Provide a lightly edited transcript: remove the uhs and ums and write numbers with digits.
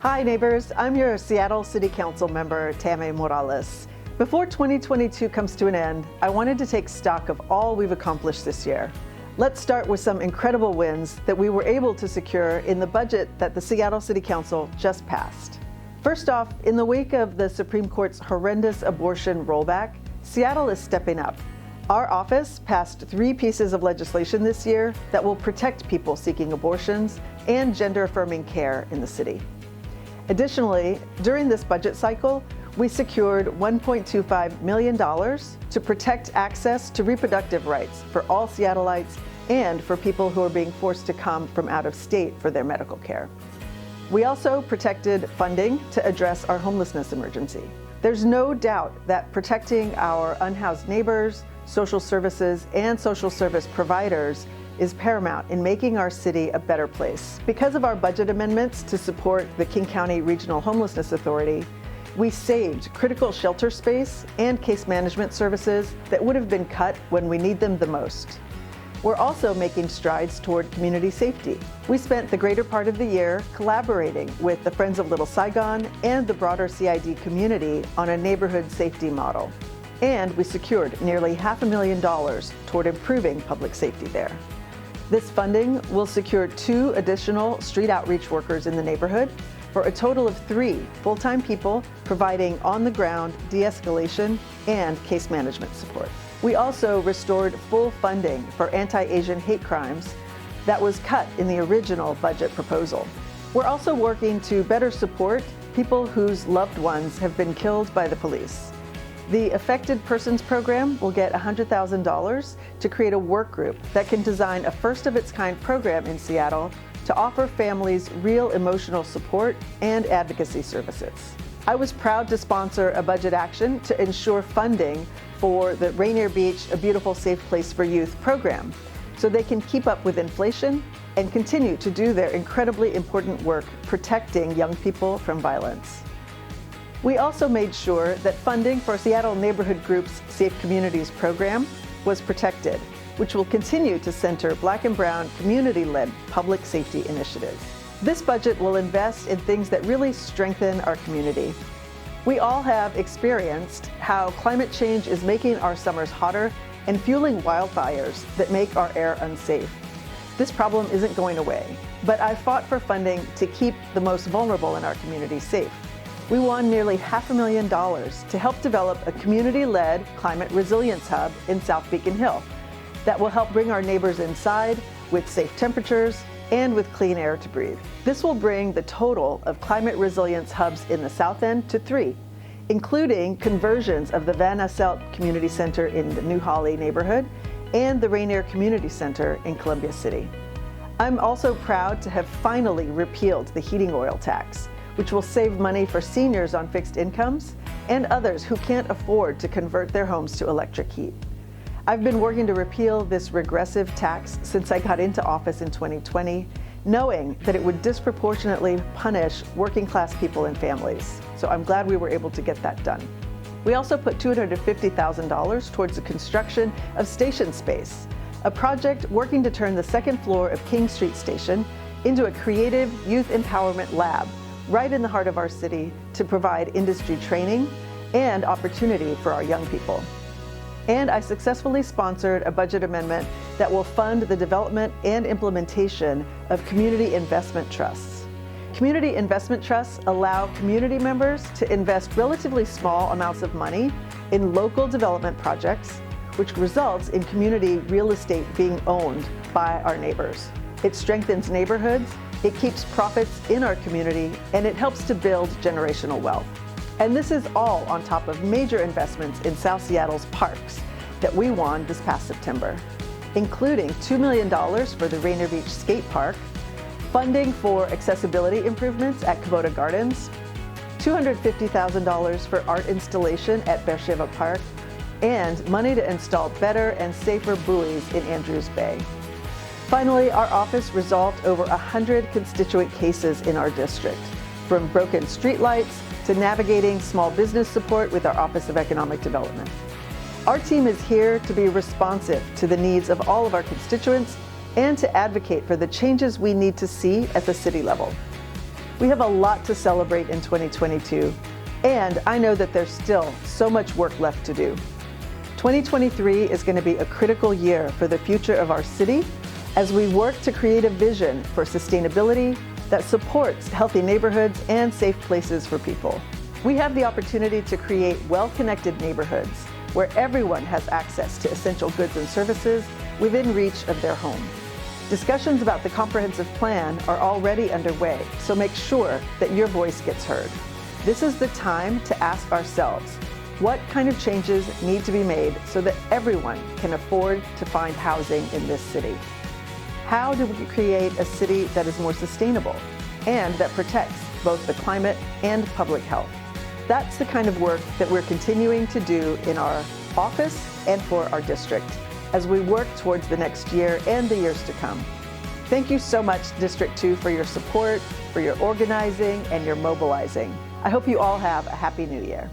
Hi neighbors, I'm your Seattle City Councilmember Tammy Morales. Before 2022 comes to an end, I wanted to take stock of all we've accomplished this year. Let's start with some incredible wins that we were able to secure in the budget that the Seattle City Council just passed. First off, in the wake of the Supreme Court's horrendous abortion rollback, Seattle is stepping up. Our office passed 3 pieces of legislation this year that will protect people seeking abortions and gender-affirming care in the city. Additionally, during this budget cycle, we secured $1.25 million to protect access to reproductive rights for all Seattleites and for people who are being forced to come from out of state for their medical care. We also protected funding to address our homelessness emergency. There's no doubt that protecting our unhoused neighbors, social services, and social service providers is paramount in making our city a better place. Because of our budget amendments to support the King County Regional Homelessness Authority, we saved critical shelter space and case management services that would have been cut when we need them the most. We're also making strides toward community safety. We spent the greater part of the year collaborating with the Friends of Little Saigon and the broader CID community on a neighborhood safety model. And we secured nearly $500,000 toward improving public safety there. This funding will secure 2 additional street outreach workers in the neighborhood for a total of 3 full-time people providing on-the-ground de-escalation and case management support. We also restored full funding for anti-Asian hate crimes that was cut in the original budget proposal. We're also working to better support people whose loved ones have been killed by the police. The Affected Persons Program will get $100,000 to create a work group that can design a first-of-its-kind program in Seattle to offer families real emotional support and advocacy services. I was proud to sponsor a budget action to ensure funding for the Rainier Beach, A Beautiful Safe Place for Youth program, so they can keep up with inflation and continue to do their incredibly important work protecting young people from violence. We also made sure that funding for Seattle Neighborhood Group's Safe Communities program was protected, which will continue to center Black and brown community-led public safety initiatives. This budget will invest in things that really strengthen our community. We all have experienced how climate change is making our summers hotter and fueling wildfires that make our air unsafe. This problem isn't going away, but I fought for funding to keep the most vulnerable in our community safe. We won nearly $500,000 to help develop a community-led climate resilience hub in South Beacon Hill that will help bring our neighbors inside with safe temperatures and with clean air to breathe. This will bring the total of climate resilience hubs in the South End to 3, including conversions of the Van Asselt Community Center in the New Holly neighborhood and the Rainier Community Center in Columbia City. I'm also proud to have finally repealed the heating oil tax, which will save money for seniors on fixed incomes and others who can't afford to convert their homes to electric heat. I've been working to repeal this regressive tax since I got into office in 2020, knowing that it would disproportionately punish working-class people and families. So I'm glad we were able to get that done. We also put $250,000 towards the construction of station space, a project working to turn the 2nd floor of King Street Station into a creative youth empowerment lab right in the heart of our city to provide industry training and opportunity for our young people. And I successfully sponsored a budget amendment that will fund the development and implementation of community investment trusts. Community investment trusts allow community members to invest relatively small amounts of money in local development projects, which results in community real estate being owned by our neighbors. It strengthens neighborhoods, it keeps profits in our community, and it helps to build generational wealth. And this is all on top of major investments in South Seattle's parks that we won this past September, including $2 million for the Rainier Beach Skate Park, funding for accessibility improvements at Kubota Gardens, $250,000 for art installation at Beersheba Park, and money to install better and safer buoys in Andrews Bay. Finally, our office resolved over 100 constituent cases in our district, from broken streetlights to navigating small business support with our Office of Economic Development. Our team is here to be responsive to the needs of all of our constituents and to advocate for the changes we need to see at the city level. We have a lot to celebrate in 2022, and I know that there's still so much work left to do. 2023 is going to be a critical year for the future of our city as we work to create a vision for sustainability that supports healthy neighborhoods and safe places for people. We have the opportunity to create well-connected neighborhoods where everyone has access to essential goods and services within reach of their home. Discussions about the comprehensive plan are already underway, so make sure that your voice gets heard. This is the time to ask ourselves, what kind of changes need to be made so that everyone can afford to find housing in this city? How do we create a city that is more sustainable and that protects both the climate and public health? That's the kind of work that we're continuing to do in our office and for our district as we work towards the next year and the years to come. Thank you so much, District 2, for your support, for your organizing, and your mobilizing. I hope you all have a happy new year.